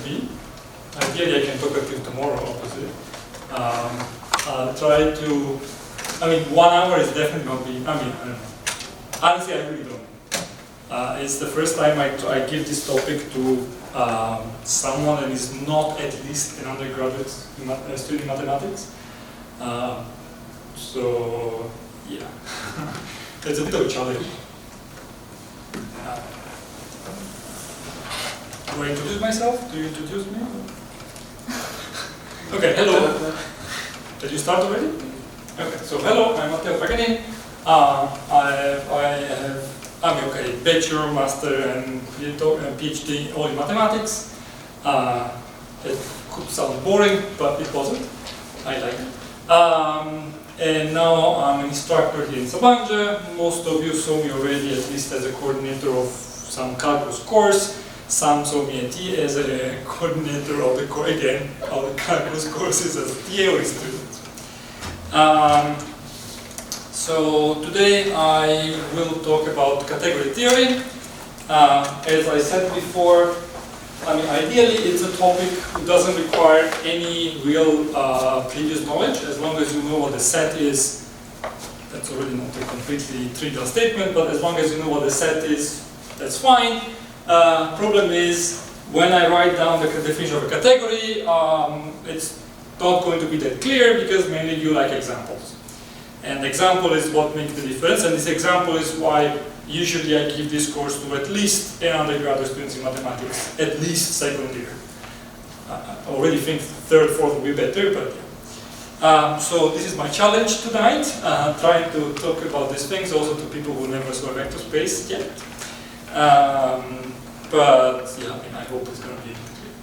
be. Ideally, I can talk until tomorrow, obviously. I'll try to, 1 hour is definitely not be, I don't know. Honestly, I really don't know. It's the first time I give this topic to someone that is not at least an undergraduate studying mathematics. So, yeah, it's a bit of a challenge. Do I introduce myself? Do you introduce me? Okay, hello. Did you start already? Okay, so hello, I'm Matteo Paganin. I'm a bachelor, master, and PhD all in mathematics. It could sound boring, but it wasn't. I like it. And now I'm an instructor here in Sabancı. Most of you saw me already, at least as a coordinator of some calculus course. Some saw me as a coordinator of the calculus courses as a theory student. So today I will talk about category theory. As I said before, ideally it's a topic that doesn't require any real previous knowledge, as long as you know what the set is. That's already not a completely trivial statement, but as long as you know what the set is, that's fine. Problem is, when I write down the definition of a category, it's not going to be that clear because mainly you like examples. And example is what makes the difference, and this example is why usually I give this course to at least an undergraduate students in mathematics, at least second year. I already think third, fourth will be better, but yeah. So this is my challenge tonight, trying to talk about these things also to people who never saw vector space yet. But yeah, I hope it's going to be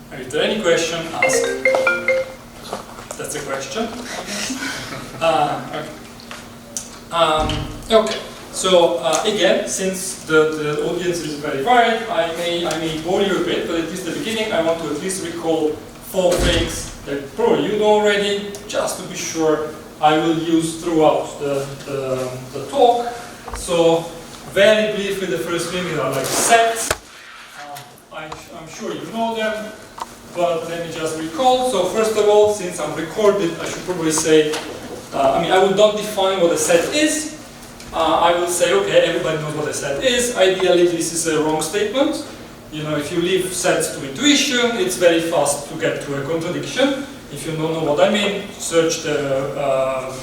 clear. If there are any question, ask. That's a question. Okay. So again, since the audience is very varied, I may bore you a bit, but at least at the beginning, I want to at least recall 4 things that probably you know already, just to be sure I will use throughout the talk. So very briefly, the first thing is like sets. I'm sure you know them, but let me just recall. So first of all, since I'm recorded, I should probably say, I will not define what a set is. I will say, okay, everybody knows what a set is. Ideally, this is a wrong statement. If you leave sets to intuition, it's very fast to get to a contradiction. If you don't know what I mean, search the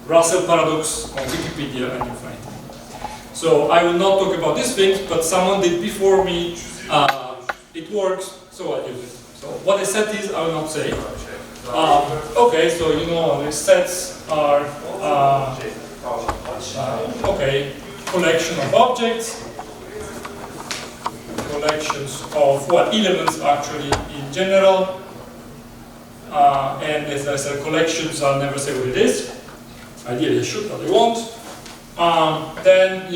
Russell paradox on Wikipedia and you'll find it. So I will not talk about these things, but someone did before me. It works, so I'll use it. So what a set is, I will not say. Okay, so the sets are collection of objects, collections of elements actually in general, and as I said, collections, I'll never say what it is. Ideally I should, but I won't. Then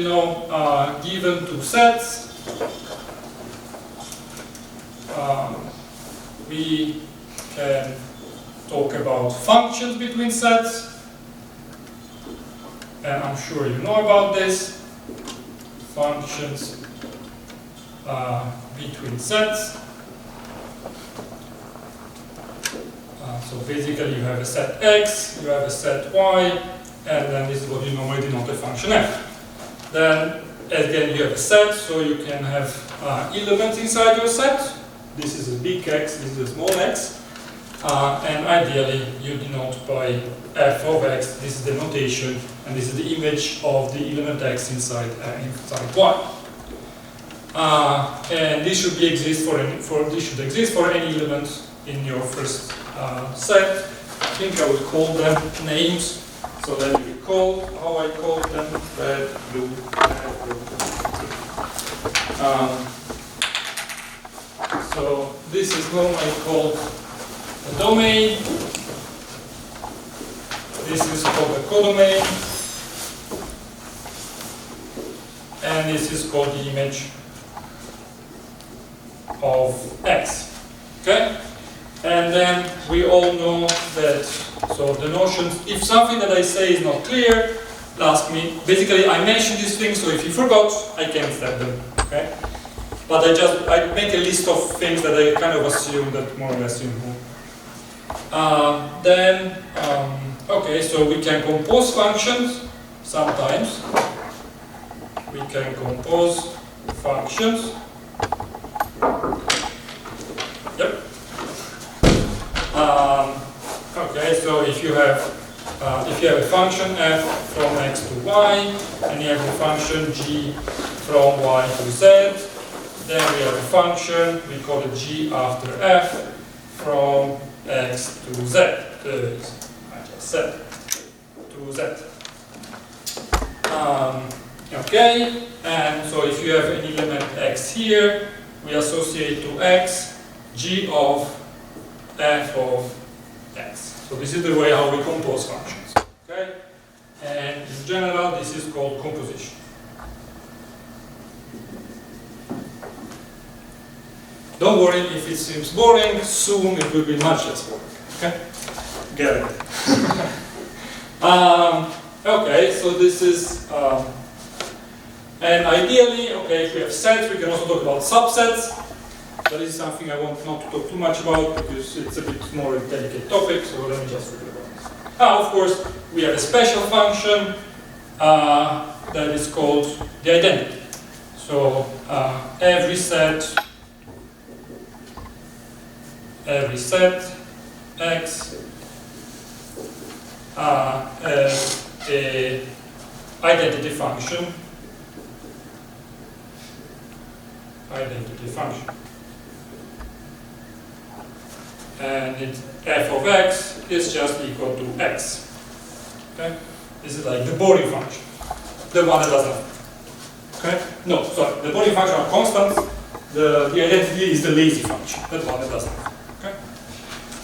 given 2 sets, we can talk about functions between sets, and I'm sure you know about this. Functions between sets. So basically you have a set x, you have a set y, and then this is what you normally denote a function f. Then again you have a set, so you can have elements inside your set. This is a big X, this is a small x, and ideally you denote by f of x. This is the notation, and this is the image of the element x inside y. And this should exist for any element in your first set. I think I will call them names, so that you recall how I called them: red, blue, red, blue. So this is normally called a domain. This is called a codomain. And this is called the image of x. Okay? And then we all know that, so the notions, if something that I say is not clear, ask me. Basically, I mentioned these things, so if you forgot, I can step them. Okay? But I make a list of things that I kind of assume that more or less you know. Okay, so we can compose functions sometimes. We can compose functions. Yep. Okay, so if you have a function f from x to y, and you have a function g from y to z, then we have a function, we call it g after f, from x to z. I just said to z. Okay, and so if you have an element x here, we associate to x g of f of x. So this is the way how we compose functions. Okay, and in general, this is called composition. Don't worry if it seems boring, soon it will be much less boring. Okay? Get it. Okay, so this is, and ideally, okay, if we have sets, we can also talk about subsets. But this is something I want not to talk too much about because it's a bit more a delicate topic, so let me just forget about this. Of course, we have a special function that is called the identity. So every set x has a identity function. And f of x is just equal to x. Okay? This is like the boring function, the one that doesn't. Okay? No, sorry, the boring function are constants. The identity is the lazy function, that one that doesn't. Okay?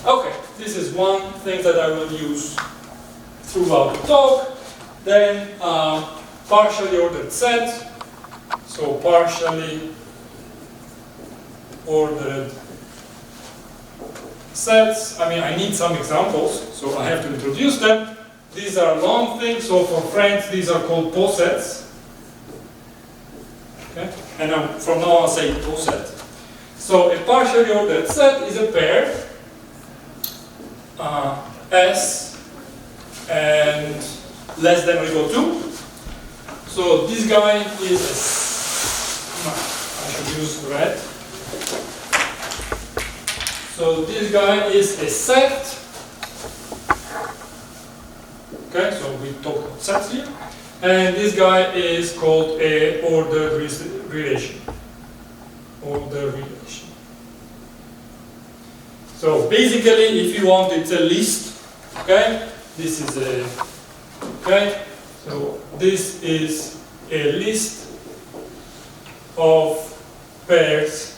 Okay, this is one thing that I will use throughout the talk. Then partially ordered set. So partially ordered sets. I mean, I need some examples, so I have to introduce them. These are long things, so for friends, these are called posets. Okay? And from now on, I'll say poset. So a partially ordered set is a pair, S and less than or equal to. So this guy is I should use red. So this guy is a set. Okay, so we talk about sets here. And this guy is called a ordered relation. Ordered relation. So basically, if you want, it's a list. Okay, this is a. Okay, so this is a list of pairs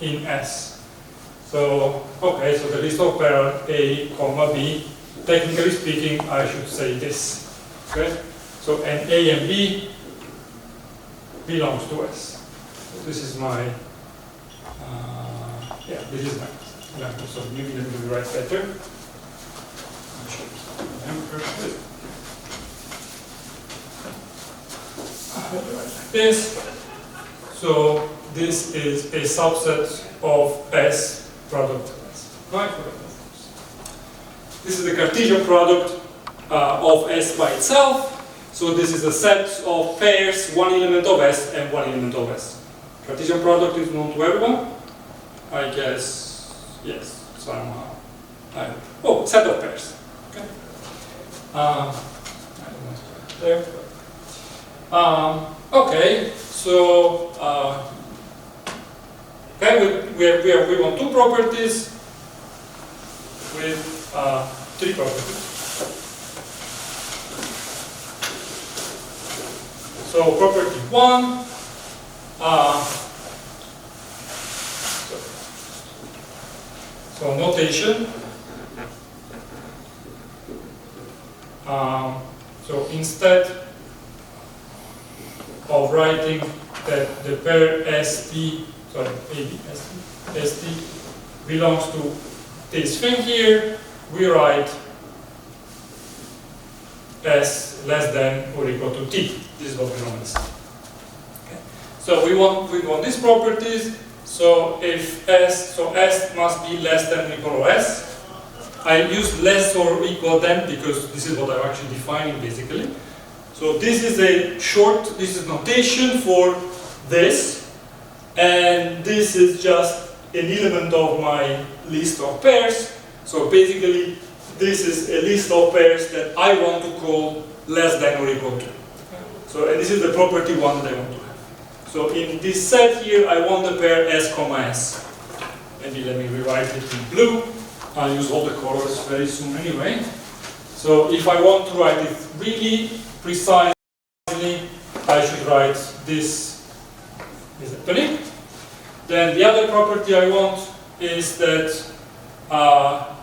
in S. So, okay, so the list of pair A, comma B, technically speaking, I should say this. Okay? So, and A and B belongs to S. So this is my, this is my example. So maybe let me write better. This. So this is a subset of S product of S. Right? This is the Cartesian product of S by itself. So this is a set of pairs, one element of S and one element of S. Cartesian product is known to everyone? I guess, yes, somehow. Oh, set of pairs. Okay. I don't want to put it there. Okay, so okay, we want two properties with three properties. So property 1, so notation. So instead of writing that the pair ST, sorry, maybe ST belongs to this thing here, we write S less than or equal to T. This is what we normally say. So we want these properties. So if S must be less than or equal to S. I use less or equal than because this is what I'm actually defining basically. So this is this is notation for this, and this is just an element of my list of pairs. So basically, this is a list of pairs that I want to call less than or equal to. So, and this is the property one that I want to have. So in this set here, I want the pair S, S. Maybe let me rewrite it in blue. I'll use all the colors very soon anyway. So if I want to write it really precisely, I should write this is happening. Then the other property I want is that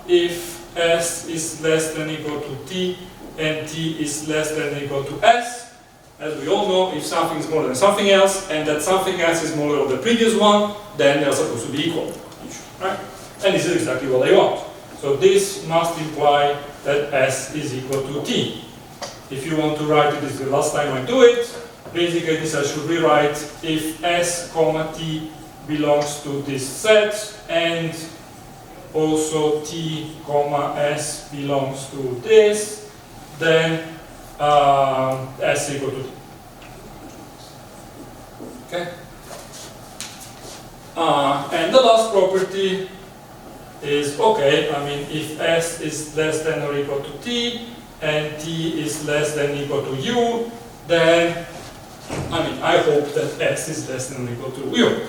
if S is less than or equal to T and T is less than or equal to S, as we all know, if something is more than something else and that something else is smaller than the previous one, then they're supposed to be equal, right? And this is exactly what I want. So this must imply that S is equal to T. If you want to write it, this is the last time I do it. Basically, this I should rewrite if S, T belongs to this set and also T, S belongs to this, then S equal to T. Okay. And the last property is okay. I mean, if S is less than or equal to T and T is less than or equal to U, then I hope that S is less than or equal to U.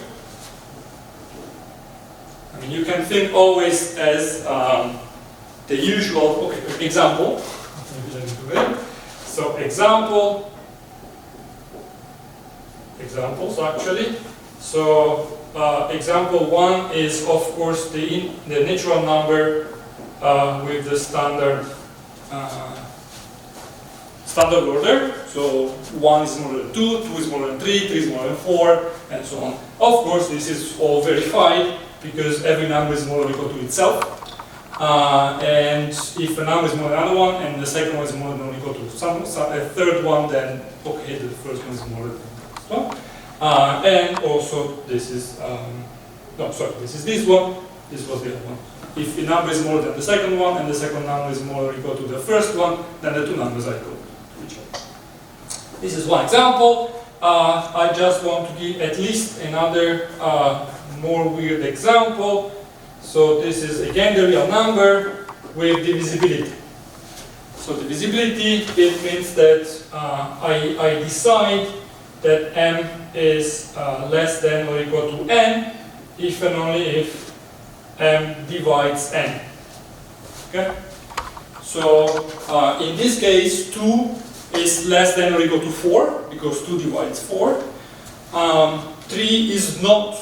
I mean, you can think always as the usual example. So examples actually. So example 1 is of course the natural number with the standard order. So 1 is smaller than 2, 2 is smaller than 3, 3 is smaller than 4, and so on. Of course, this is all verified because every number is more than or equal to itself. And if a number is more than another one, and the second one is more than or equal to a third one, then okay, the first one is more than this one. And also this is this is this one. This was the other one. If a number is more than the second one, and the second number is more or equal to the first one, then the two numbers are equal to each other. This is one example. I just want to give at least another more weird example. So this is again the real number with divisibility. So divisibility, it means that I decide that m is less than or equal to n if and only if m divides n. Okay? So in this case 2 is less than or equal to 4 because 2 divides 4. 3 is not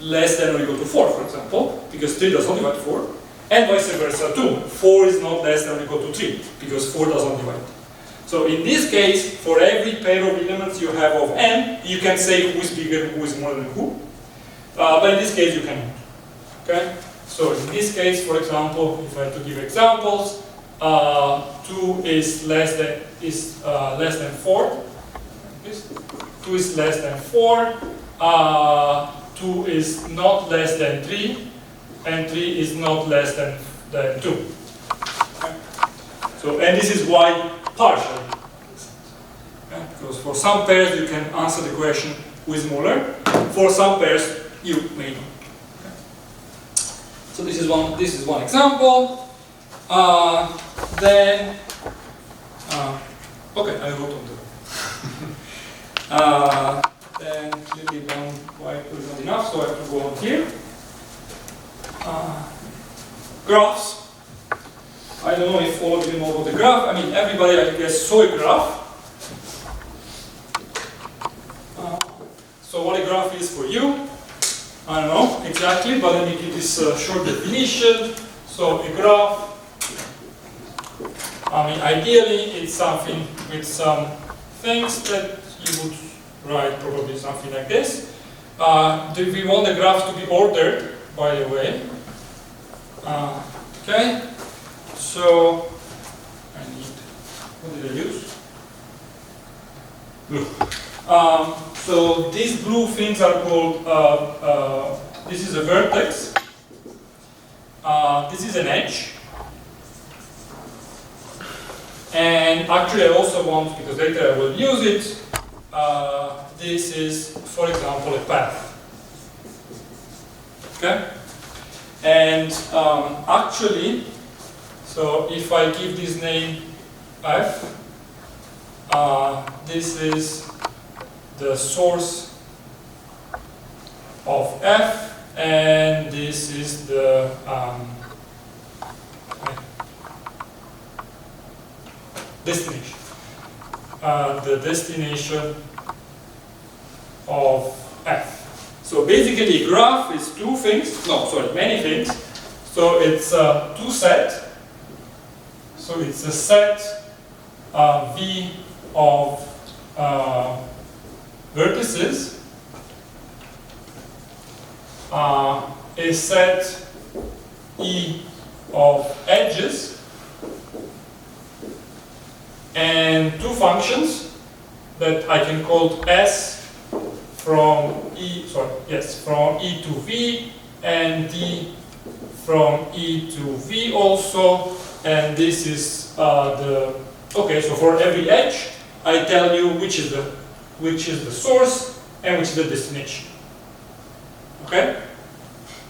less than or equal to 4, for example, because 3 does not divide 4, and vice versa too. 4 is not less than or equal to 3 because 4 does not divide. So in this case, for every pair of elements you have of n, you can say who is bigger, who is more than who. But in this case, you cannot. Okay. So in this case, for example, if I have to give examples, 2 is less than 4. 2 is less than 4. 2 is not less than 3, and 3 is not less than 2. Okay. So, and this is why partially. Okay. Because for some pairs you can answer the question who is smaller. For some pairs you may not. Okay. So this is one example. Then okay, I wrote on the then clearly don't quite not enough, so I have to go on here. Graphs. I don't know if all of you know about the graph. I mean, everybody, I guess, saw a graph. So what a graph is for you, I don't know exactly, but let me give this short definition. So a graph, I mean, ideally it's something with some things that you would write probably something like this. We want the graph to be ordered, by the way. Okay, so I need, what did I use? Blue. So these blue things are called, this is a vertex, this is an edge, and actually I also want, because later I will use it, this is, for example, a path. Okay? And actually, so if I give this name f, this is the source of f, and this is the destination. The destination of f. So basically, a graph is two things. No, sorry, many things. So it's two set. So it's a set V of vertices, a set E of edges, and two functions that I can call S from E, from E to V, and D from E to V also, and this is okay, so for every edge, I tell you which is the source and which is the destination. Okay?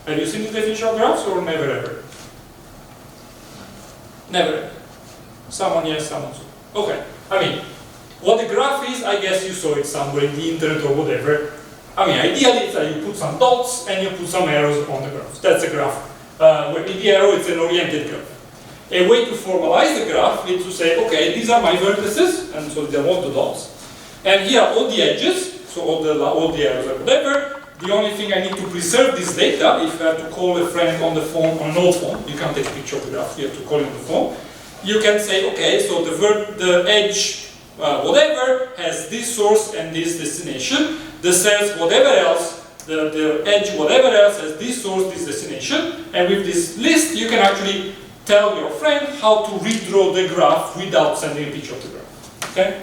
Have you seen the definition of graphs or never ever? Never ever. Someone yes, someone so. Okay. I mean, what the graph is, I guess you saw it somewhere in the internet or whatever. I mean, ideally it's that you put some dots and you put some arrows on the graph. That's a graph. Where in the arrow it's an oriented graph. A way to formalize the graph is to say, okay, these are my vertices, and so they're all the dots. And here are all the edges, so all the arrows or whatever. The only thing I need to preserve this data, if I have to call a friend on the phone, on an old phone, you can't take a picture of the graph, you have to call him on the phone. You can say, okay, so the edge, whatever, has this source and this destination. The cells, whatever else, the edge, whatever else, has this source, this destination. And with this list, you can actually tell your friend how to redraw the graph without sending a picture of the graph. Okay?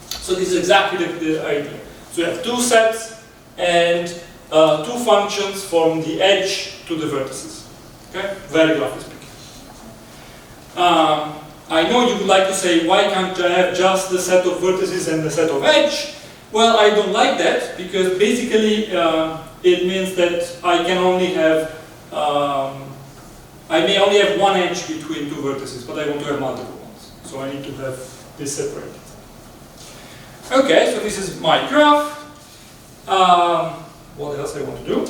So this is exactly the idea. So you have two sets and two functions from the edge to the vertices. Okay? Very roughly speaking. I know you would like to say, why can't I have just the set of vertices and the set of edge? Well, I don't like that, because basically it means that I can only have, I may only have one edge between two vertices, but I want to have multiple ones. So I need to have this separated. Okay, so this is my graph. What else I want to do?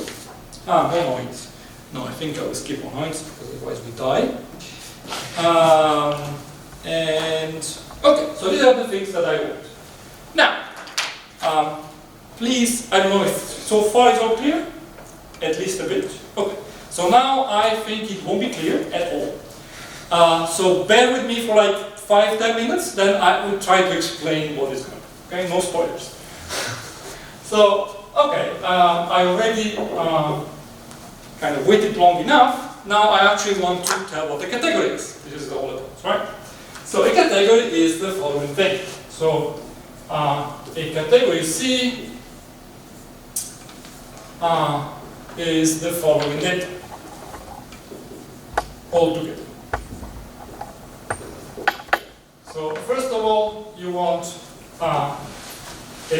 Monoids. No, I think I will skip monoids, because otherwise we die. And okay, so these are the things that I want. Now, please, I don't know if so far it's all clear? At least a bit? Okay, so now I think it won't be clear at all. So bear with me for like 5-10 minutes, then I will try to explain what is going on. Okay, no spoilers. So, okay, I already kind of waited long enough. Now I actually want to tell what a category is. This is all it is, right? So a category is the following thing. So a category C is the following data altogether. So first of all, you want a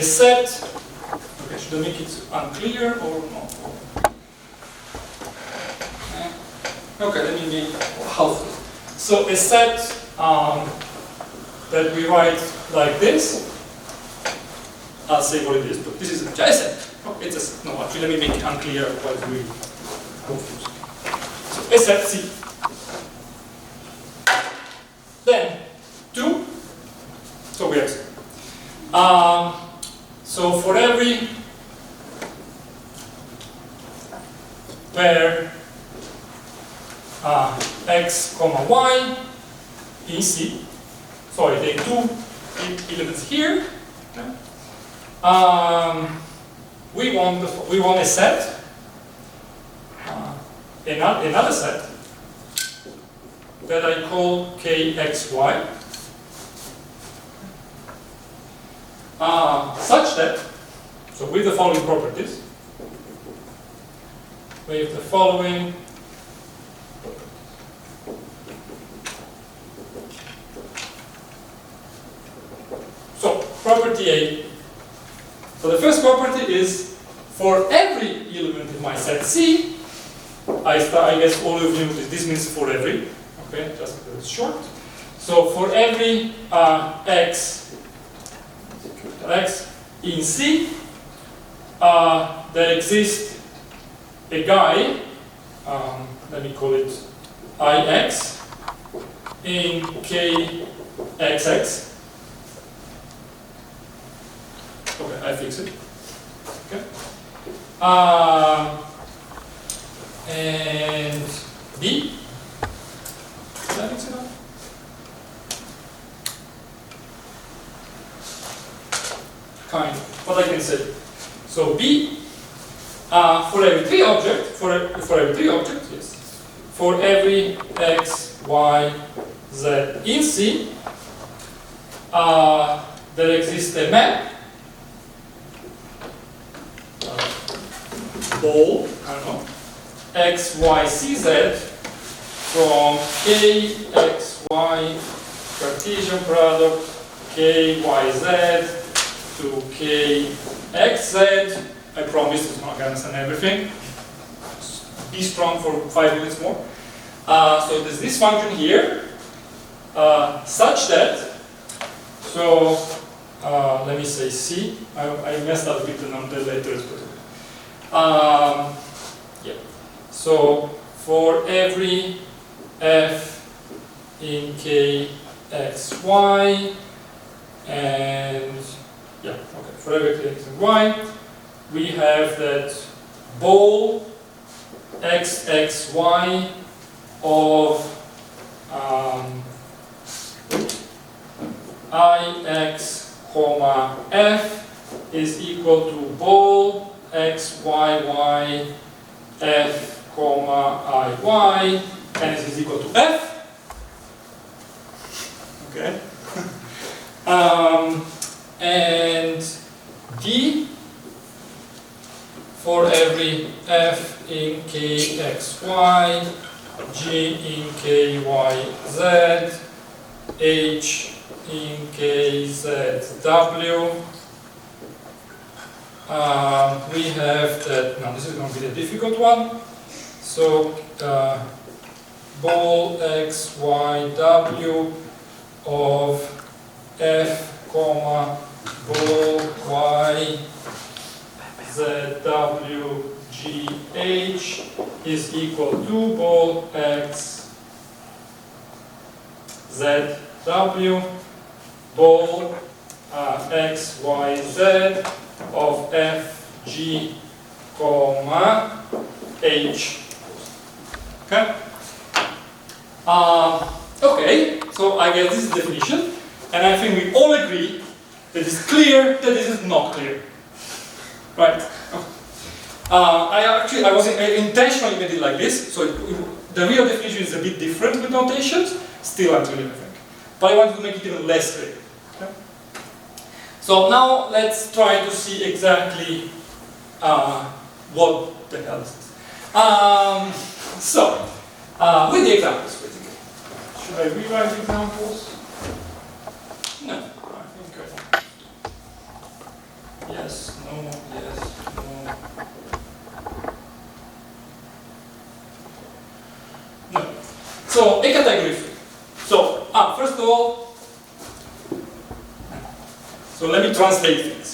set. Okay, should I make it unclear or not? Okay, let me make half. So a set that we write like this. I'll say what it is, but this is a set. Oh, it's a set. No, actually, let me make it unclear, otherwise we confused. So a set C. Then 2. So we have so for every pair x comma y in C. So I take 2 elements here. Okay. We want a set, another set that I call kxy, such that So with the following properties. With the following so property A. So the first property is for every element in my set C, I guess all of you know this means for every, okay, just because it's short. So for every x in C, there exists a guy, let me call it Ix, in Kxx. Okay, I fix it. Okay. And B. Did I mix it up? Kind of. What I can say. So B, for every three objects, yes. For every x, y, z in C, there exists a map. Ball, I don't know, x, y, c, z from k, x, y, Cartesian product, k, y, z to k, x, z. I promise it's not going to understand everything. Be strong for 5 minutes more. So there's this function here, such that, so let me say c. I messed up with the letters. Yeah. So for every f in k x y and yeah, okay, for every k x and y, we have that ball x x y of I x comma f is equal to ball x, y, y, f, comma, I, y, and this is equal to f. Okay. And d for every f in k, x, y, g in k, y, z, h in k, z, w. We have that, now this is going to be the difficult one. So, ball x, y, w of f, comma, ball y, z, w, g, h is equal to ball x, z, w, ball x, y, z of f, g, comma, h. Okay? Okay, so I guess this is the definition, and I think we all agree that it's clear that this is not clear. Right? I was intentionally made it like this, so the real definition is a bit different with notations, still unclear, I think. But I wanted to make it even less clear. Okay? So now let's try to see exactly what the hell is this. With the examples, basically. Should I rewrite the examples? No, I think yes, no, yes, no. No. So, a category free. So, first of all, so let me translate things.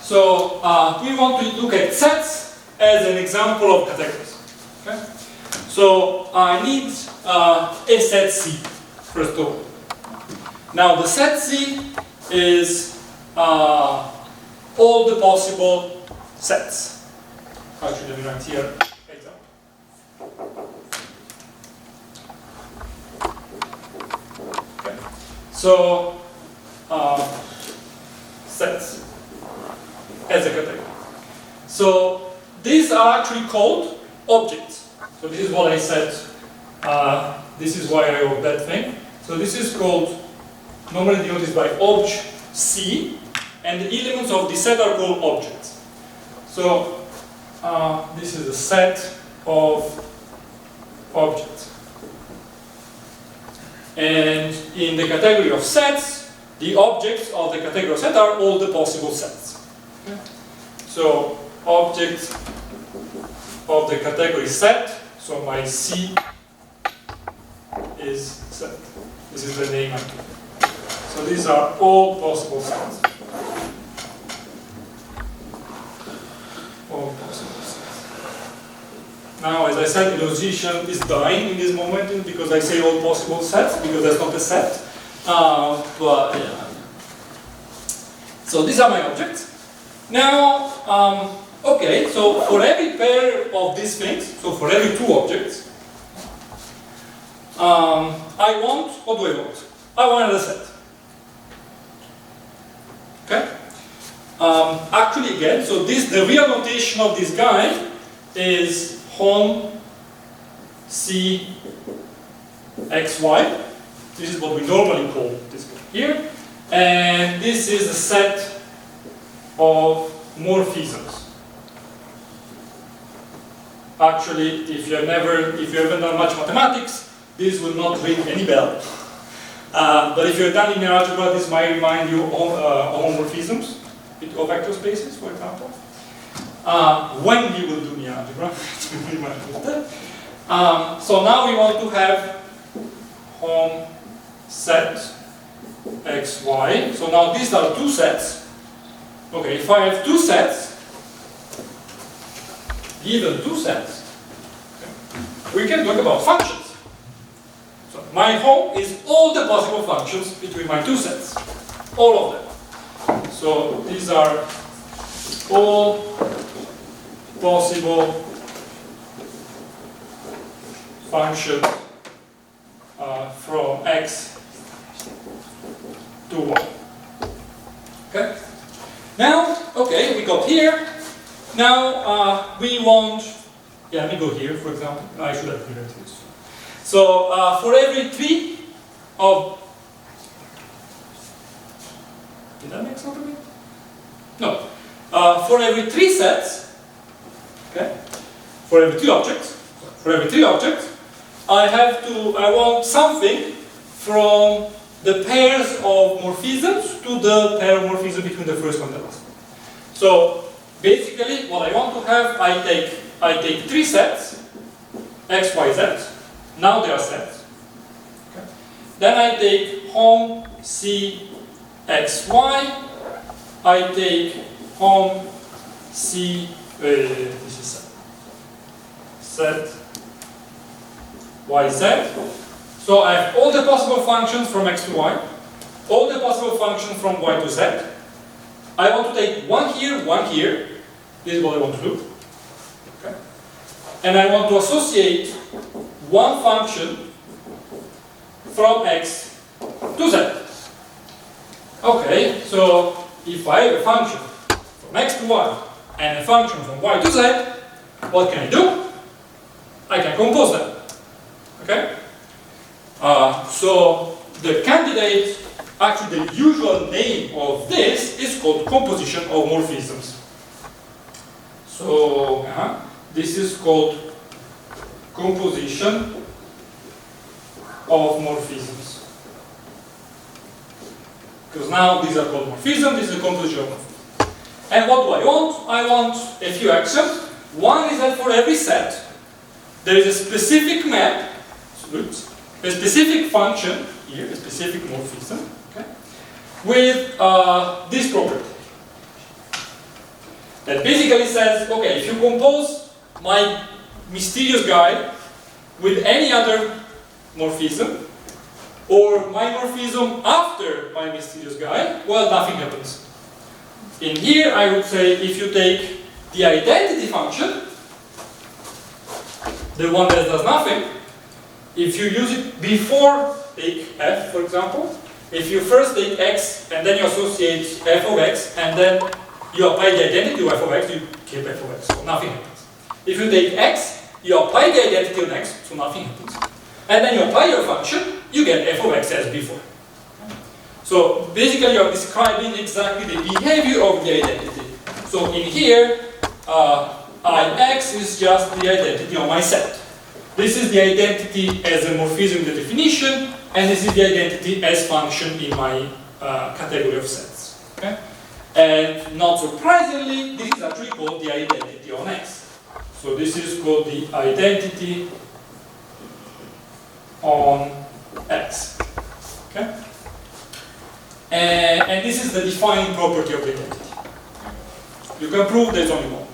So, we want to look at sets as an example of categories. Okay? So, I need a set C, first of all. Now, the set C is all the possible sets. Actually, let me write here example. Okay. So, sets as a category. So, these are actually called objects. So, this is what I said. This is why I wrote that thing. So, this is called, normally denoted by obj C. and the elements of this set are called objects. So this is a set of objects. And in the category of sets, the objects of the category of set are all the possible sets. Okay. So objects of the category set, so my C is set. This is the name I give. So these are all possible sets. All possible sets. Now, as I said, illustration is dying in this moment because I say all possible sets, because that's not a set. But yeah. So these are my objects. Now, okay, so for every pair of these things, so for every two objects, I want, what do I want? I want another set. Okay? Actually, again, so the real notation of this guy is hom C xy. This is what we normally call this guy here. And this is a set of morphisms. Actually, if you haven't done much mathematics, this will not ring any bell. But if you're done linear algebra, this might remind you of homomorphisms, of vector spaces, for example. When you will do linear algebra, so now we want to have hom set xy. So now these are two sets. Okay, if I have two sets, given two sets, okay, we can talk about functions. So my home is all the possible functions between my two sets. All of them. So these are all possible functions from x to y. Okay? Now, okay, we got here. Now we want, yeah, let me go here, for example. I should have cleared this. So for every three of, did that make sense to me? No. For every three sets, okay, for every three objects, I want something from the pairs of morphisms to the pair of morphisms between the first one and the last one. So basically, what I want to have, I take three sets, x, y, z. Now they are sets. Okay. Then I take hom C x, y. I take hom C, this is set y, z. So I have all the possible functions from x to y, all the possible functions from y to z. I want to take one here, one here. This is what I want to do. Okay. And I want to associate one function from x to z. Okay, so if I have a function from x to y and a function from y to z, what can I do? I can compose them. Okay? So the candidate, actually the usual name of this is called composition of morphisms. So this is called composition of morphisms. Because now these are called morphisms, this is the composition of morphisms. And what do I want? I want a few axioms. One is that for every set, there is a specific map, a specific function, here, a specific morphism, okay, with this property. That basically says, okay, if you compose my mysterious guy with any other morphism, or my morphism after my mysterious guy, well, nothing happens. In here, I would say if you take the identity function, the one that does nothing, if you use it before, take f, for example, if you first take x and then you associate f of x and then you apply the identity of f of x, you keep f of x, so nothing happens. If you take x, you apply the identity on x, so nothing happens. And then you apply your function, you get f of x as before. So basically you are describing exactly the behavior of the identity. So in here, Ix is just the identity of my set. This is the identity as a morphism in the definition, and this is the identity as function in my category of sets. Okay? And not surprisingly, this is actually called the identity on X. So this is called the identity on X. Okay? And this is the defining property of the identity. You can prove there's only one.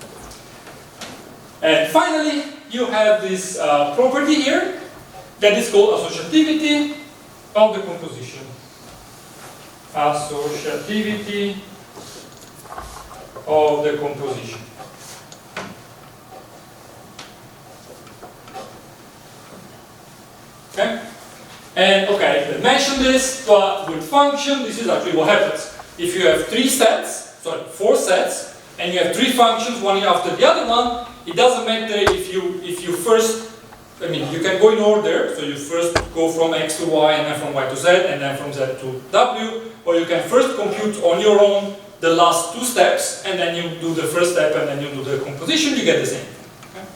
And finally, you have this property here that is called associativity of the composition. Associativity of the composition. Okay? And okay, I mentioned this, but with function, this is actually what happens. If you have 4 sets, and you have 3 functions, one after the other one, it doesn't matter if you first, you can go in order, so you first go from X to Y, and then from Y to Z, and then from Z to W, or you can first compute on your own the last 2 steps, and then you do the first step, and then you do the composition, you get the same. Okay?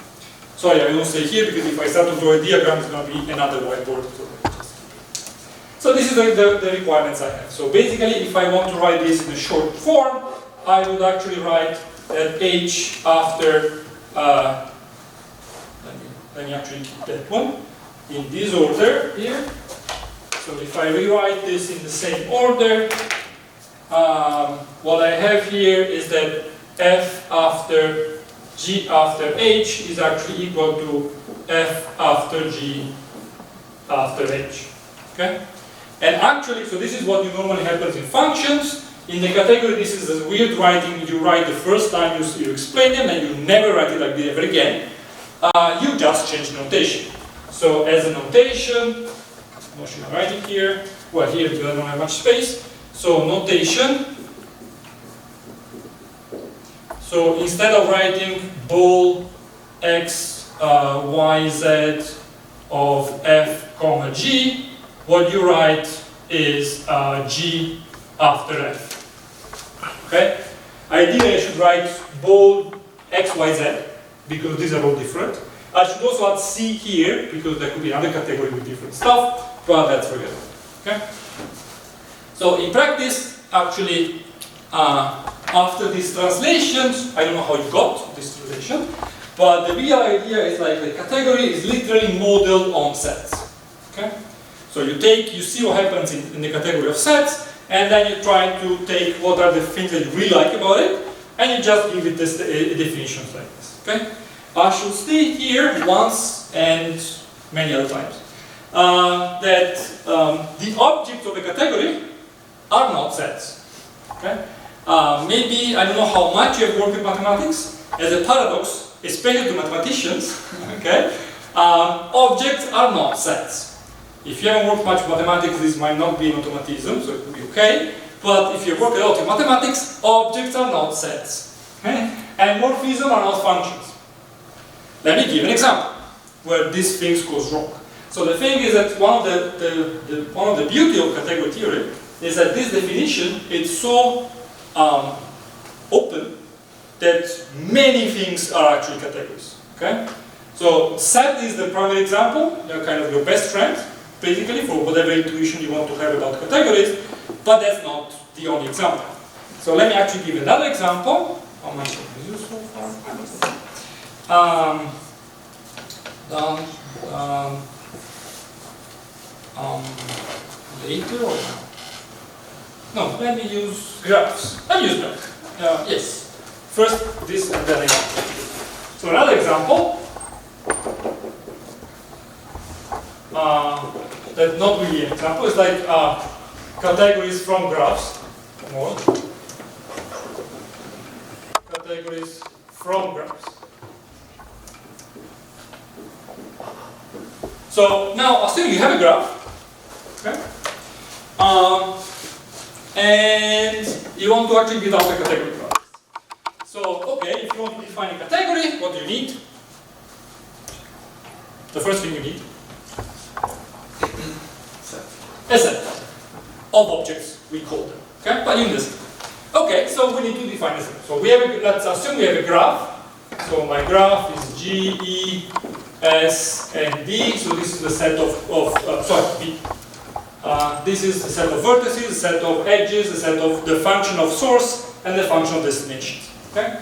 Sorry, I won't stay here, because if I start to draw a diagram, it's going to be another whiteboard. So this is the requirements I have. So basically, if I want to write this in a short form, I would actually write that H after, let me actually keep that one, in this order here. So if I rewrite this in the same order, what I have here is that F after G after H is actually equal to F after G after H. Okay? And actually, so this is what normally happens in functions. In the category, this is a weird writing. You write the first time you explain them, and you never write it like this ever again. You just change notation. So as a notation, what should I write it here? Well, here because I don't have much space. So notation. So instead of writing bool x, y, z of f, comma, g, what you write is g after f. Okay? Ideally, I should write bold x, y, z, because these are all different. I should also add c here, because there could be another category with different stuff, but let's forget it. Okay? So in practice, actually, after these translations, I don't know how you got this translation, but the real idea is like the category is literally modeled on sets. Okay? So you see what happens in the category of sets, and then you try to take what are the things that you really like about it, and you just give it this definitions like this. Okay? I should state here once and many other times that the objects of a category are not sets. Okay? Maybe I don't know how much you have worked with mathematics. As a paradox, especially to mathematicians, okay? Objects are not sets. If you haven't worked much with mathematics, this might not be an automatism, so it would be okay. But if you work a lot in mathematics, objects are not sets. Okay? And morphisms are not functions. Let me give an example where this thing goes wrong. So the thing is that one of the beauty of category theory is that this definition is so open that many things are actually categories. Okay? So set is the primary example, kind of your best friend, basically, for whatever intuition you want to have about categories, but that's not the only example. So let me actually give another example. How much have we used so far? Later or now? No, let me use graphs. Let me use graphs. Yes. First this and then again. So another example. That's not really an example. It's like categories from graphs. More. Categories from graphs. So now, assuming you have a graph, okay, and you want to actually build out a category graph. So, okay, if you want to define a category, what do you need? The first thing you need, a set of objects. we call them. Okay, but in this. Okay, so we need to define this. So we have let's assume we have a graph. So my graph is G, E, S, and D. So this is the set of B. This is the set of vertices, the set of edges, the set of the function of source, and the function of destinations. Okay.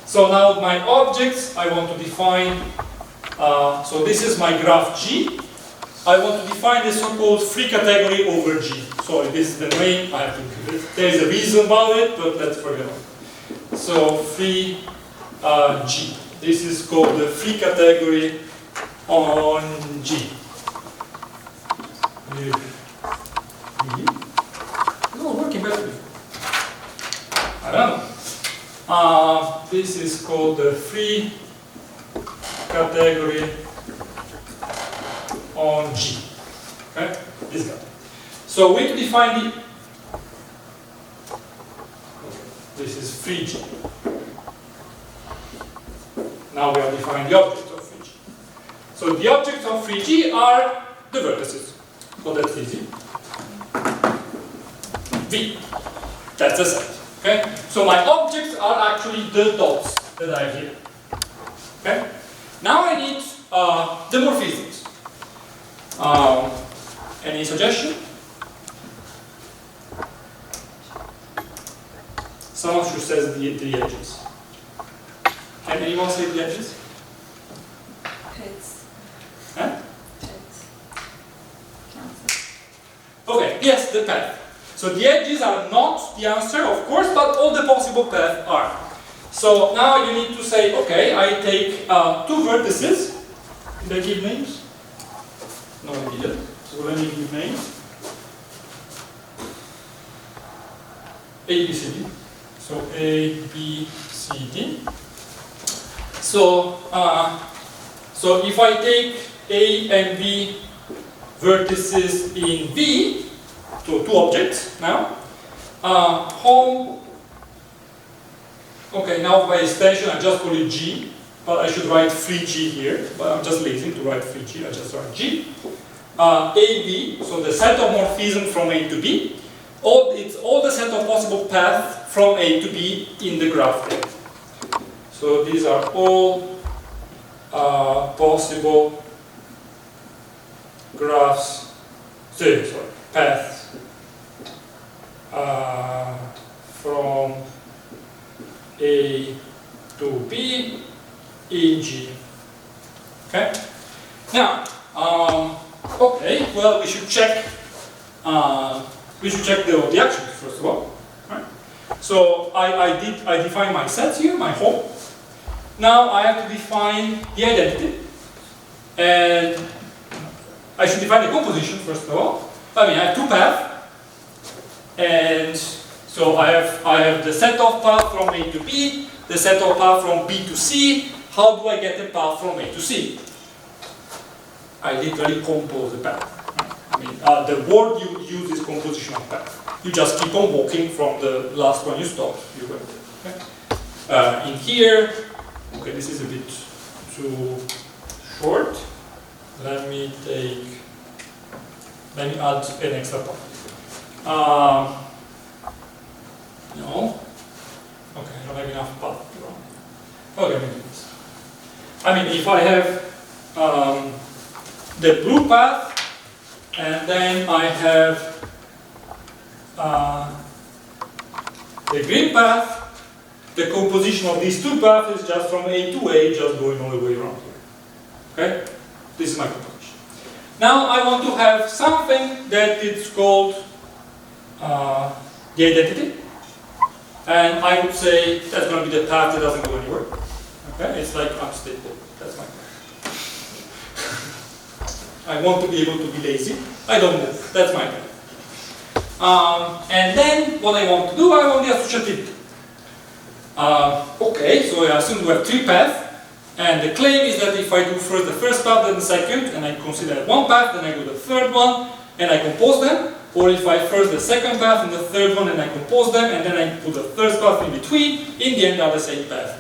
So now my objects, I want to define. So this is my graph G. I want to define the so-called free category over G. Sorry, this is the name. I have to give it. There is a reason about it, but let's forget it. So free G. This is called the free category on G. It's not working better. I don't know. This is called the free category on G. Okay? This guy. So we need to define the. This is free G. Now we are defining the objects of free G. So the objects of free G are the vertices. So that's easy. V. That's a set. Okay? So my objects are actually the dots that I have here. Okay? Now I need the morphisms. Any suggestion? Someone should say the edges. Can anyone say the edges? Pits. Huh? Pits. Okay, yes, the path. So the edges are not the answer, of course, but all the possible paths are. So now you need to say, okay, I take two vertices. Did I give names? No, I didn't. So let me give names. A, B, C, D. So A, B, C, D. So, so if I take A and B vertices in V, so two objects now, home, okay, now by extension I just call it G, but I should write free G here, but I'm just lazy to write free G, I just write G. A, B, so the set of morphism from A to B, it's all the set of possible paths from A to B in the graph there. So these are all possible graphs, sorry, paths from A to B in G. Okay. Now, okay. Well, we should check. The actions first of all. Right? So I define my sets here, my home. Now I have to define the identity, and I should define the composition first of all. I mean, I have two paths, and so I have the set of paths from A to B, the set of paths from B to C. How do I get the path from A to C? I literally compose the path. I mean, the word you use is composition of path. You just keep on walking from the last one you stopped. You went there. Okay? In here, okay, this is a bit too short. Let me add an extra part. No. Okay, I don't have enough path. Okay, let me do this. I mean, if I have the blue path, and then I have the green path, the composition of these two paths is just from A to A, just going all the way around here. Okay? This is my composition. Now I want to have something that is called the identity. And I would say that's going to be the path that doesn't go anywhere. Okay? It's like unstable. That's my path. I want to be able to be lazy. I don't move. That's my path. And then what I want to do, I want the associativity. Okay, so I assume we have three paths. And the claim is that if I do first the first path, then the second, and I consider one path, then I go to the third one, and I compose them. Or if I first the second path and the third one, and I compose them, and then I put the third path in between, in the end they are the same path.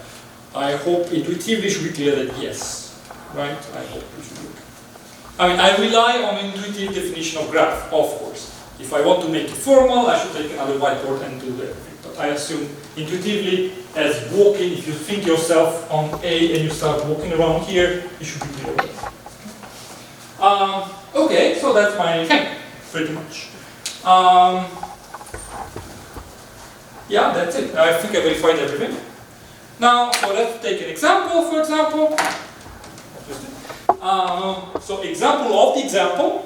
I hope intuitively should be clear that yes. Right? I hope it should be clear. I mean, I rely on intuitive definition of graph, of course. If I want to make it formal, I should take another whiteboard and do that. But I assume intuitively, as walking, if you think yourself on A and you start walking around here, you should be clear. Okay, so that's my thing, pretty much. Yeah, that's it. I think I verified everything. Now, so let's take an example, for example. So example of the example.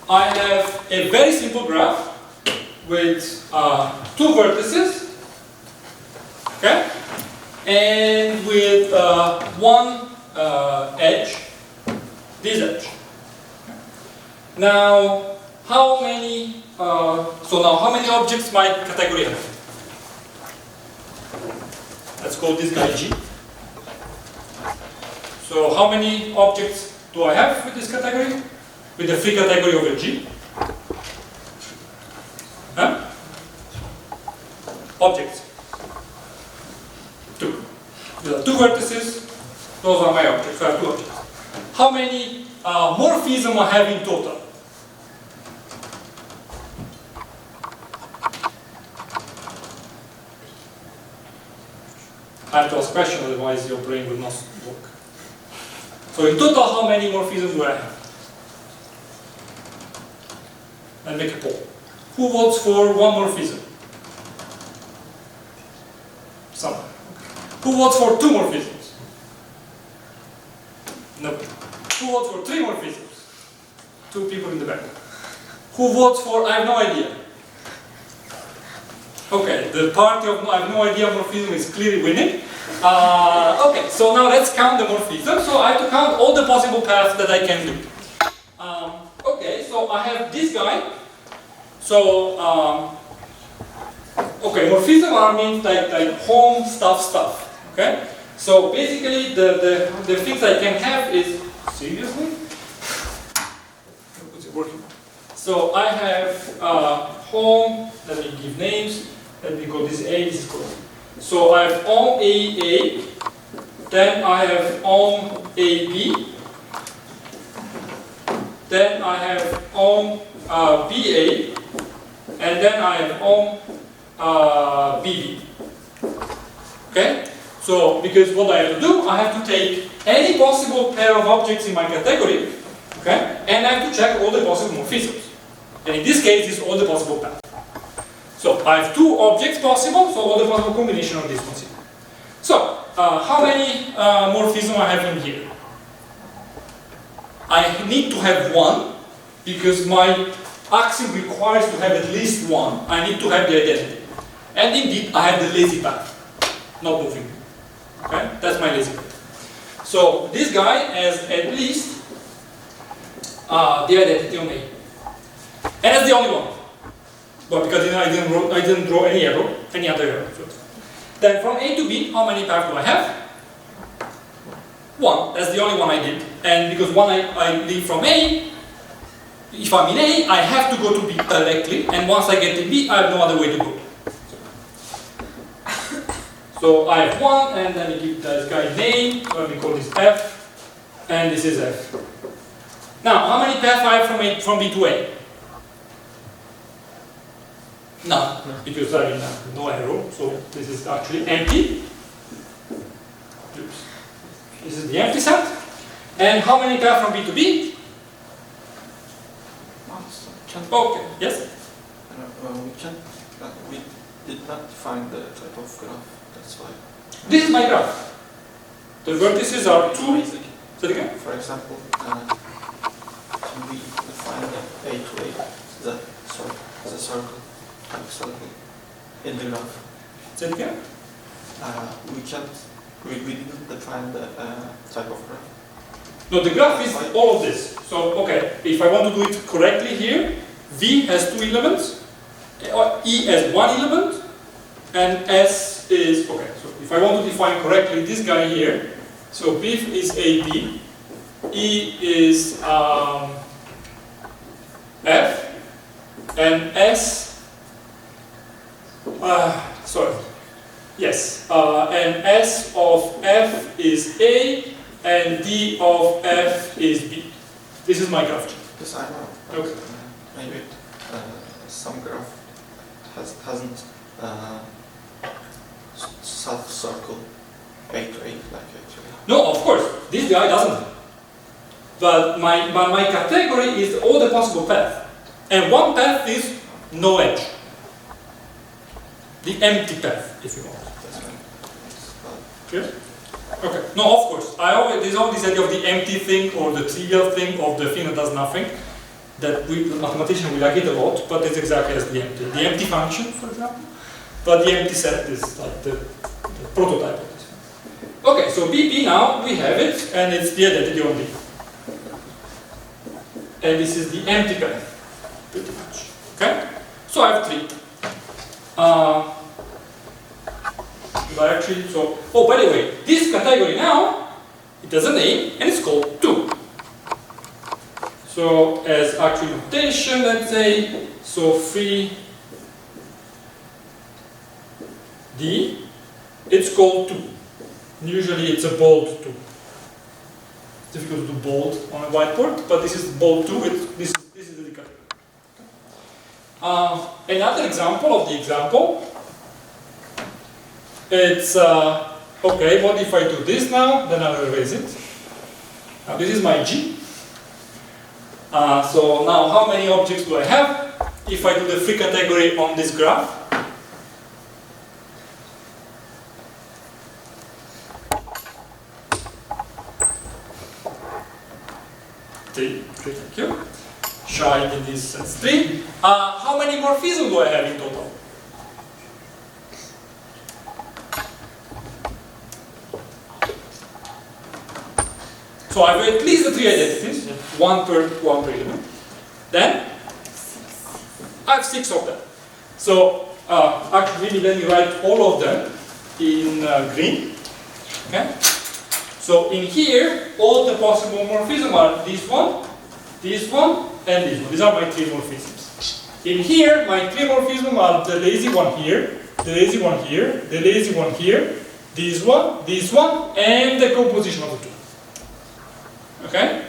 I have a very simple graph with 2 vertices, okay, and with 1 edge, this edge. Now, how many objects my category have? Let's call this guy G. So how many objects do I have with this category? With the free category over G? Huh? Objects. 2. There are 2 vertices. Those are my objects. So I have 2 objects. How many morphisms I have in total? I have to ask a question, otherwise your brain will not work. So in total, how many morphisms do I have? And make a poll. Who votes for 1 morphism? Someone. Who votes for 2 morphisms? Nobody. Who votes for 3 morphisms? 2 people in the back. Who votes for, I have no idea? Okay, the party of I have no idea morphism is clearly winning. Okay, so now let's count the morphism. So I have to count all the possible paths that I can do. Okay, so I have this guy. So, okay, morphism means like home stuff. Okay, so basically the things I can have is seriously. What's it working? So I have home. Let me give names. Let me go this A. This is correct. So I have om AA. Then I have om AB. Then I have om BA. And then I have om BB. Okay? So, because what I have to do, I have to take any possible pair of objects in my category, okay? And I have to check all the possible morphisms. And in this case, it's all the possible paths. So, I have 2 objects possible, so all the possible combination of these ones here. So, how many morphisms I have in here? I need to have 1, because my axiom requires to have at least 1. I need to have the identity. And indeed, I have the lazy path, not moving. Okay? That's my lazy path. So, this guy has at least the identity on A. And that's the only one. But because I didn't draw any other arrow. Then from A to B, how many paths do I have? 1. That's the only one I did. And because one I did from A, if I'm in A, I have to go to B directly. And once I get to B, I have no other way to go. So I have 1, and then we give this guy name. So we call this F, and this is F. Now, how many paths I have from B to A? None, because I have no arrow, so this is actually empty. Oops. This is the empty set. And how many paths from B to B? Okay, yes? We did not define the type of graph, that's why. This is my graph. The vertices are 2. Say it again? For example, can we define the A to A, the circle, in the graph? Say it again? We didn't define the type of graph. No, the graph is all of this. So, okay, if I want to do it correctly here, V has 2 elements, E has 1 element, and S is, okay, so if I want to define correctly this guy here, so B is AB, E is F, and S, and S of F is A, and D of F is B. This is my graph G. Yes, I know. Okay. Maybe some graph hasn't self-circle A to A like actually. No, of course, this guy doesn't. But my category is all the possible paths. And one path is no edge. The empty path, if you want. That's right. Clear? Okay. No, of course. There's always this idea of the empty thing or the trivial thing of the thing that does nothing. That the mathematician will like it a lot, but it's exactly as the empty function, for example. But the empty set is like the prototype of this. Okay, so BP now we have it, and it's the identity on B. And this is the empty path, pretty much. Okay? So I have 3. Oh, by the way, this category now, it has a name, and it's called 2. So, as actual notation, let's say, so 3D, it's called 2. Usually it's a bold 2. It's difficult to do bold on a whiteboard, but this is bold 2, this is the category. Another example of the example, it's, okay, what if I do this now, then I'll erase it. Now this is my G. So now how many objects do I have if I do the free category on this graph? Three, thank you. Shy in this sense 3. How many morphisms do I have in total? So I have at least the 3 identities, one per element. Then I have 6 of them. So actually, let me write all of them in green. Okay. So in here, all the possible morphisms are this one, and this one. These are my 3 morphisms. In here, my 3 morphisms are the lazy one here, the lazy one here, the lazy one here, this one, and the composition of the 2. Okay?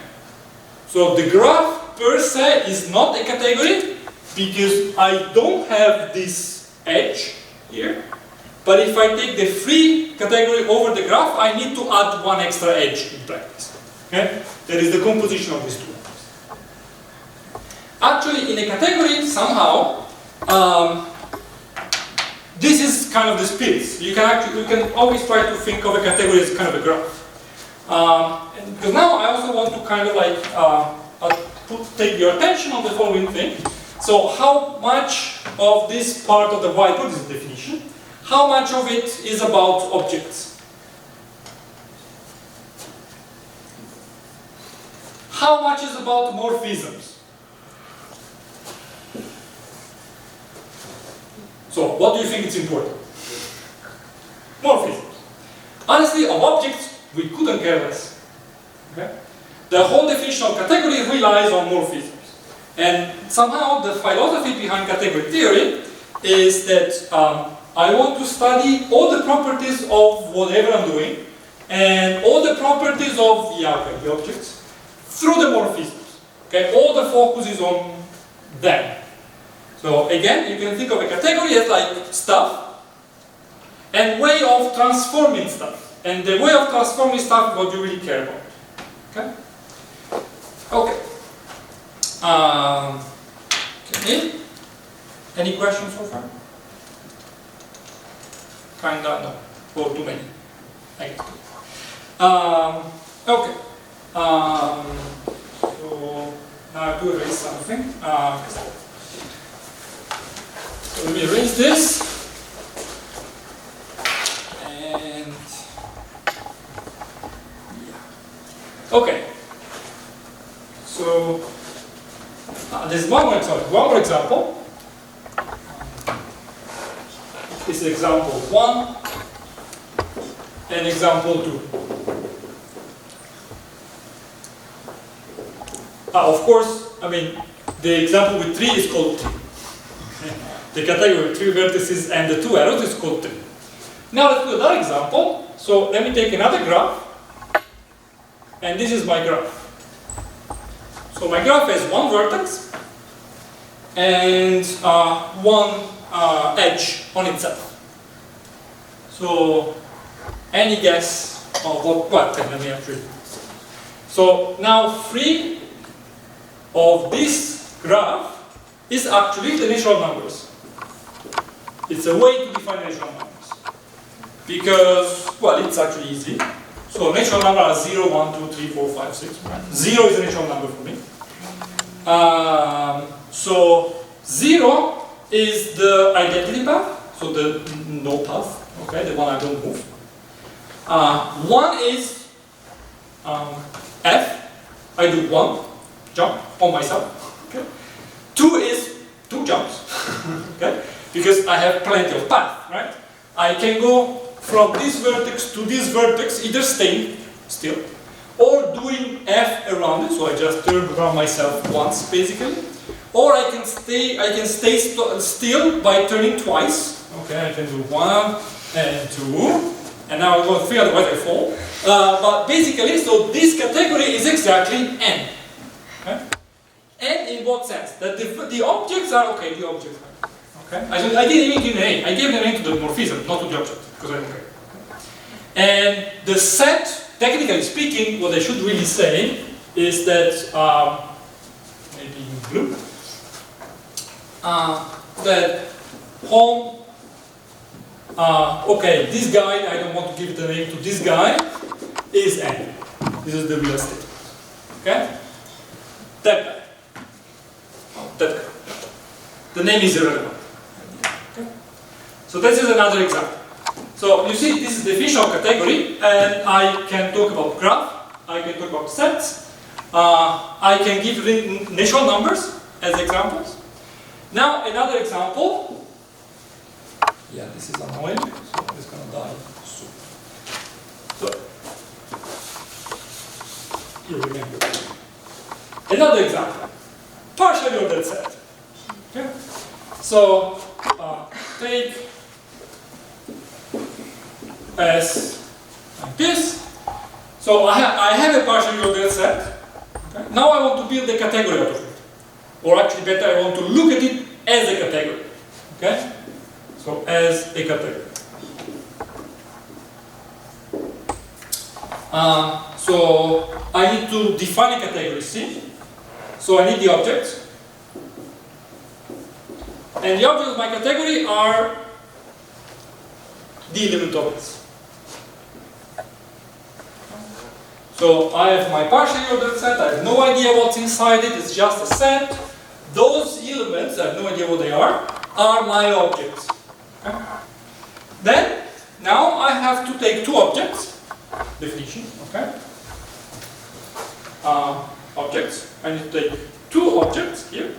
So the graph per se is not a category because I don't have this edge here. But if I take the free category over the graph, I need to add one extra edge in practice. Okay? That is the composition of these 2. Actually, in a category, somehow, this is kind of the spirit. You can always try to think of a category as kind of a graph. Because now I also want to kind of like take your attention on the following thing. So how much of this part of the whiteboard is the definition? How much of it is about objects? How much is about morphisms? So what do you think is important? Morphisms. Honestly, of objects, we couldn't care less. Okay? The whole definition of category relies on morphisms. And somehow the philosophy behind category theory is that I want to study all the properties of whatever I'm doing and all the properties of the objects through the morphisms. Okay? All the focus is on them. So again, you can think of a category as like stuff and way of transforming stuff. And the way of transforming stuff is what you really care about. Okay? Okay. Okay. Any questions so far? Kinda no. Or too many. I guess. Okay. So now I have to erase something. So let me erase this. And okay. So there's one more example. This is example 1 and example 2. Of course, I mean, the example with 3 is called 3. The category with 3 vertices and the 2 arrows is called 3. Now let's do another example. So let me take another graph. And this is my graph. So my graph has one vertex and one edge on itself. So any guess of what? Let me actually. So now phi of this graph is actually the natural numbers. It's a way to define natural numbers. Because, well, it's actually easy. So natural number are 0, 1, 2, 3, 4, 5, 6. 0 is a natural number for me. So 0 is the identity path, so the no path, okay, the one I don't move. 1 is f, I do 1 jump on myself. Okay. 2 is 2 jumps, okay, because I have plenty of path, right? I can go from this vertex to this vertex, either staying still, or doing f around it, so I just turn around myself once, basically. Or I can stay still by turning twice. Okay, I can do 1 and 2, and now I'm going to 3, otherwise I fall. But basically, so this category is exactly n. Okay? N in what sense? That the objects are, okay, the objects are, okay? I didn't even give the name. I gave the name to the morphism, not to the object, because I don't care. And the set, technically speaking, what I should really say is that, maybe in blue, that home, okay, this guy, I don't want to give the name to this guy, is n. This is the real estate. Okay? That guy. That guy. The name is irrelevant. Okay? So this is another example. So you see, this is the official category, and I can talk about graph, I can talk about sets, I can give natural numbers as examples. Now another example. Yeah, this is annoying, so it's gonna die soon. So you remember. Another example. Partially ordered set. Okay? So take as like this. So I have a partially ordered set. Okay? Now I want to build a category out of it. Or actually better, I want to look at it as a category. Okay? So as a category. So I need to define a category C. So I need the objects. And the objects of my category are the element objects. So I have my partially ordered set, I have no idea what's inside it, it's just a set. Those elements, I have no idea what they are my objects. Okay. Then, now I have to take two objects, definition, okay? Objects, I need to take two objects here,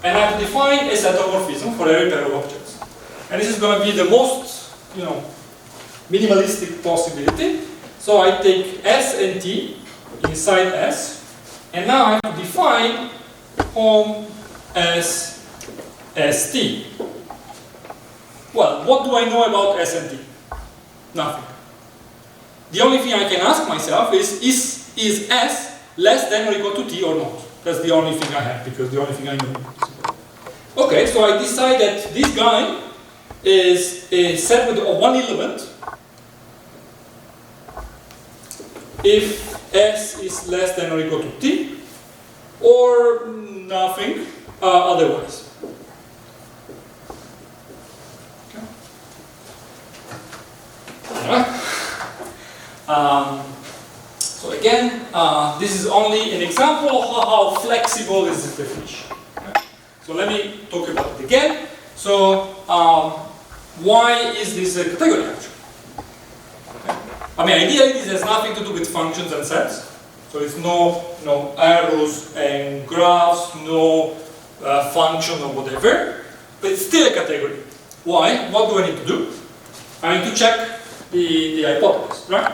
and I have to define a set of morphism for every pair of objects. And this is going to be the most, minimalistic possibility. So I take S and T inside S, and now I have to define home as ST. Well, what do I know about S and T? Nothing. The only thing I can ask myself is S less than or equal to T or not? That's the only thing I have, because the only thing I know. Okay, so I decide that this guy is a set with one element if S is less than or equal to T, or nothing otherwise. Okay. So again, this is only an example of how flexible is this definition. Okay. So let me talk about it again. So why is this a category actually? I mean, ideally this has nothing to do with functions and sets. So it's no arrows and graphs, no function or whatever, but it's still a category. Why? What do I need to do? I need to check the hypothesis, right?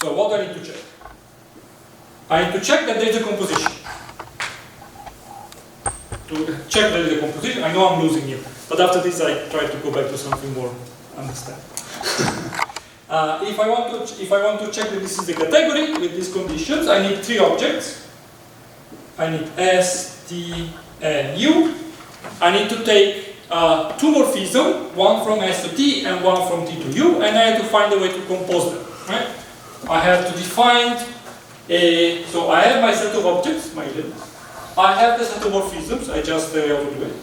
So what do I need to check? I need to check that there is a composition. To check that there is a composition, I know I'm losing you, but after this I try to go back to something more understandable. If I want to check that this is the category with these conditions, I need three objects. I need S, T, and U. I need to take two morphisms, one from S to T and one from T to U, and I have to find a way to compose them. Right? I have to define a. So I have my set of objects, my lib. I have the set of morphisms. I just how to do it,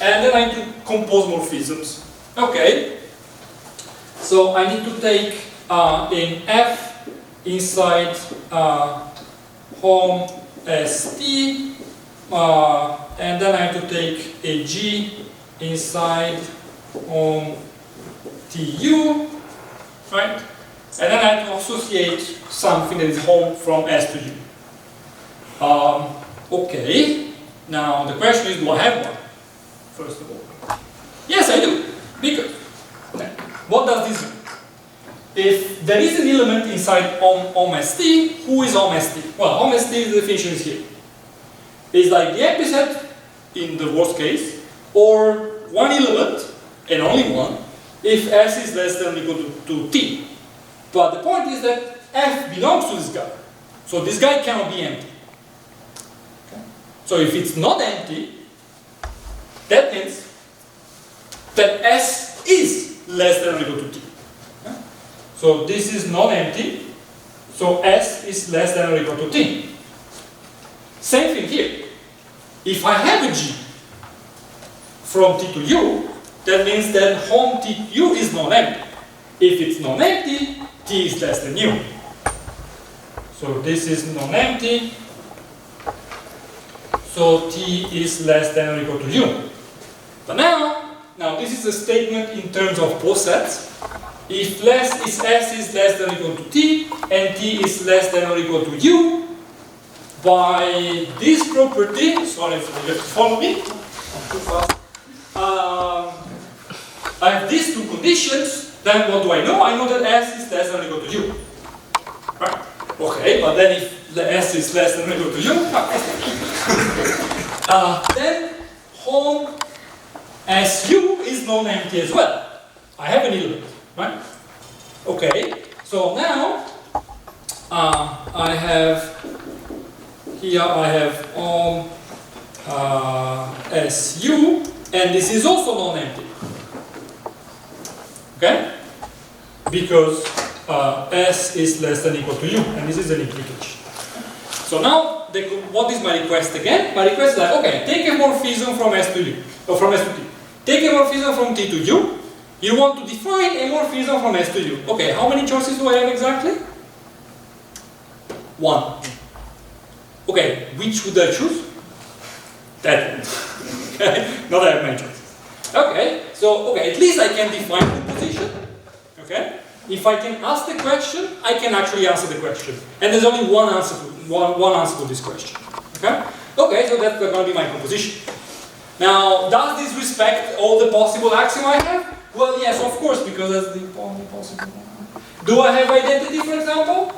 and then I need to compose morphisms. Okay. So I need to take an F inside home ST, and then I have to take a G inside home TU, right? And then I have to associate something that is home from S to U. Okay, now the question is, do I have one? First of all. Yes, I do. Because, what does this mean? If there is an element inside OM_ST, who is OM_ST? Well, OM_ST, the definition is here. It's like the episet in the worst case, or one element, and only one, if S is less than or equal to T. But the point is that F belongs to this guy. So this guy cannot be empty. Okay? So if it's not empty, that means that S is less than or equal to T. Okay? So this is not empty, so S is less than or equal to T. Same thing here. If I have a G from T to U, that means that home T to U is non-empty. If it's non-empty, T is less than U. So this is non-empty, so T is less than or equal to U. But now this is a statement in terms of both sets. If S is less than or equal to T, and T is less than or equal to U, by this property, sorry if you have to follow me, I'm too fast. I have these two conditions, then what do I know? I know that S is less than or equal to U. Right? Okay, but then if the S is less than or equal to U, then home SU is non-empty as well. I have an element, right? Okay, so now I have here I have SU, and this is also non-empty. Okay? Because S is less than or equal to U, and this is an implication. So now, what is my request again? My request is like, okay, take a morphism from S to U, or from S to T. Take a morphism from T to U. You want to define a morphism from S to U. Okay, how many choices do I have exactly? One. Okay, which would I choose? That one. Okay, not I have many choices. Okay, so at least I can define the position. Okay, if I can ask the question, I can actually answer the question, and there's only one answer to this question. Okay, so that's going to be my composition. Now, does this respect all the possible axioms I have? Well, yes, of course, because that's the only possible one. Do I have identity, for example?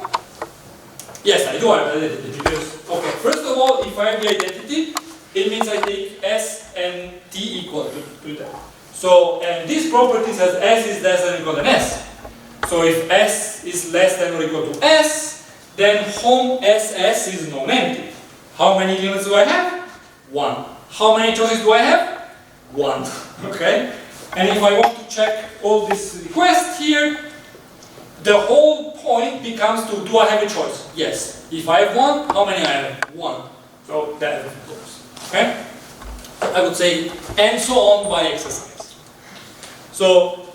Yes, I do have identity because, okay, first of all, if I have the identity, it means I take S and T equal to that. So, and this property says S is less than or equal than S. So if S is less than or equal to S, then home SS is non-empty. How many elements do I have? One. How many choices do I have? One. Okay? And if I want to check all these requests here, the whole point becomes to, do I have a choice? Yes. If I have one, how many I have? One. So that goes. Okay? I would say, and so on by exercise. So,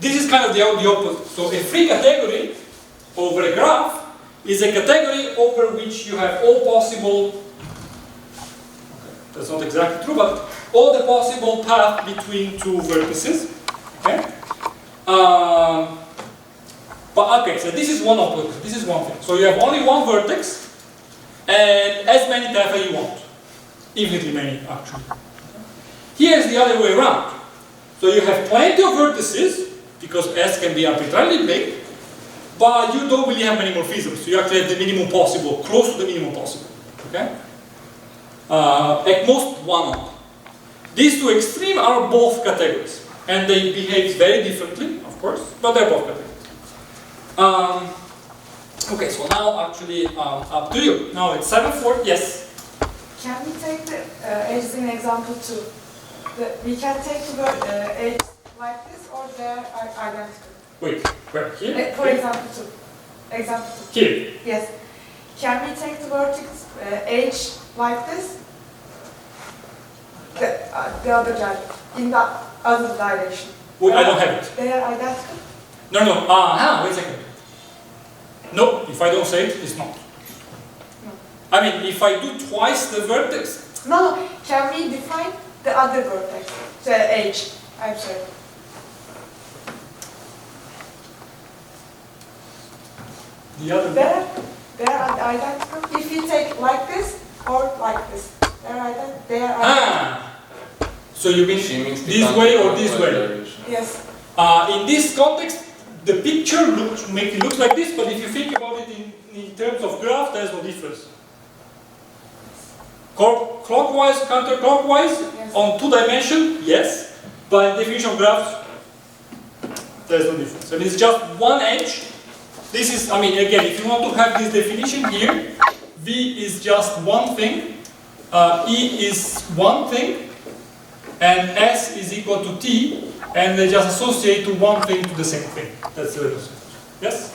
this is kind of the opposite. So a free category over a graph is a category over which you have all possible, okay, that's not exactly true, but all the possible paths between two vertices. Okay? But okay, so this is one opposite. This is one thing. So you have only one vertex and as many paths as you want. Infinitely many, actually. Here's the other way around. So you have plenty of vertices, because S can be arbitrarily big, but you don't really have many morphisms. So you actually have the minimum possible, close to the minimum possible. Okay? At most one of them. These two extremes are both categories, and they behave very differently, of course, but they're both categories. Okay, so now actually up to you. Now it's 7-4, yes? Can we take the age as an example too? We can take the word age like this, or they are identical. Wait, where? Here? For example two. Example two. Here. Yes. Can we take the vertex age like this? The other direction, in the other direction. Wait, I don't have it. They are identical. No, wait a second. No, if I don't say it, it's not. No. I mean, if I do twice the vertex. No, can we define the other vertex, the age? I'm sorry. The other. They are identical. If you take like this or like this, they are identical. So you mean this way or this way? Yes. In this context, the picture looks like this, but if you think about it in terms of graph, there's no difference. Clockwise, counterclockwise, yes. On 2 dimension, yes, but in definition of graphs, there's no difference. I mean, it's just one edge. This is, I mean, again, if you want to have this definition here, V is just one thing, E is one thing, and S is equal to T, and they just associate to one thing to the same thing. That's the result. Yes?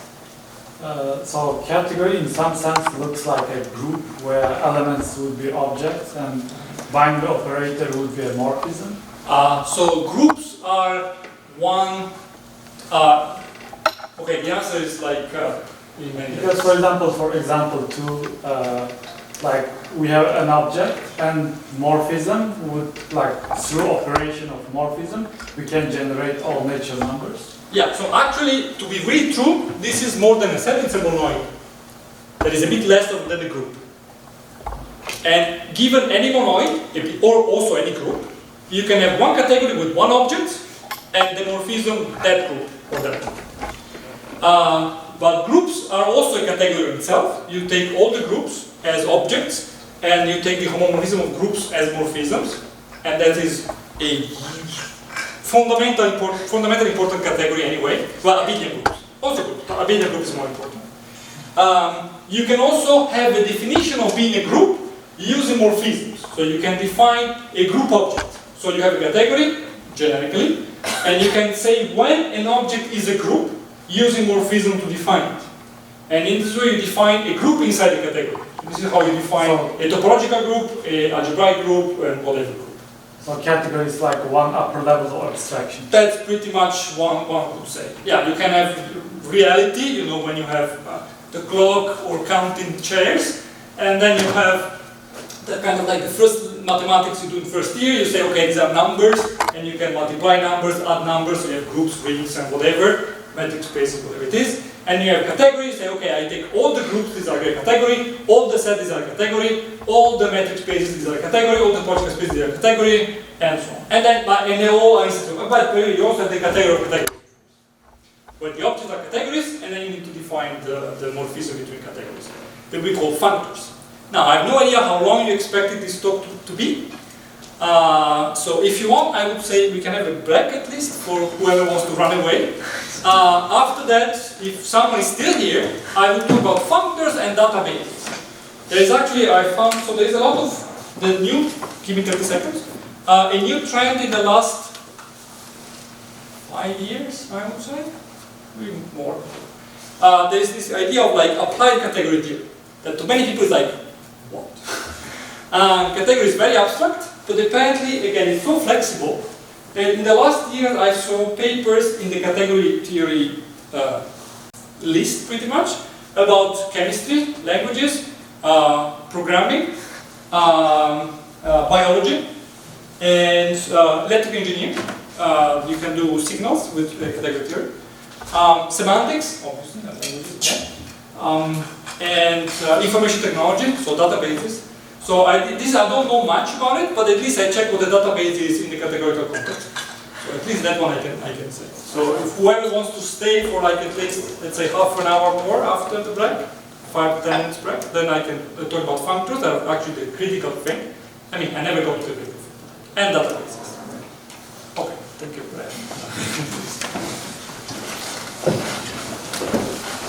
So category in some sense looks like a group where elements would be objects and binary operator would be a morphism. So groups are one. Okay, the answer is like Because for example, like we have an object and morphism would, like through operation of morphism, we can generate all natural numbers. Yeah, so actually, to be really true, this is more than a set, it's a monoid. That is a bit less than a group. And given any monoid, or also any group, you can have one category with one object, and the morphism that group, or that group. But groups are also a category in itself. You take all the groups as objects, and you take the homomorphism of groups as morphisms, and that is a fundamentally important category anyway. Well, abelian groups. Also good. Abelian group is more important. You can also have a definition of being a group using morphisms. So you can define a group object. So you have a category, generically, and you can say when an object is a group using morphism to define it. And in this way you define a group inside a category. This is how you define a topological group, a algebraic group, and whatever group. So category is like one upper level of abstraction. That's pretty much one could say. Yeah, you can have reality, you know, when you have the clock or counting chairs, and then you have the kind of like the first mathematics you do in first year. You say, okay, these are numbers, and you can multiply numbers, add numbers, so you have groups, rings, and whatever, metric spaces, whatever it is. And you have categories, say, okay, I take all the groups, these are a category, all the sets, these are a category, all the metric spaces, these are a category, all the topological spaces, these are a category, and so on. And then, and they all are instituted. But you also have the category of categories. Where the objects are categories, and then you need to define the morphism between categories. That we call functors. Now, I have no idea how long you expected this talk to be. So if you want, I would say we can have a break at least for whoever wants to run away. After that, if someone is still here, I will talk about functors and databases. There is actually, I found, so there is a lot of the new, give me 30 seconds, a new trend in the last 5 years, I would say, maybe more. There is this idea of like applied category theory, that to many people is like, what? Category is very abstract, but apparently, again, it's so flexible that in the last year I saw papers in the category theory list, pretty much, about chemistry, languages, programming, biology, and electrical engineering. You can do signals with category theory. Semantics, obviously, and information technology, so databases. So I don't know much about it, but at least I check what the database is in the categorical context. So at least that one I can say. So if whoever wants to stay for like at least, let's say, half an hour more after the break, 5 to 10 minutes break, then I can talk about functors. That are actually the critical thing. I mean, I never go to the critical thing. And databases. Okay, thank you.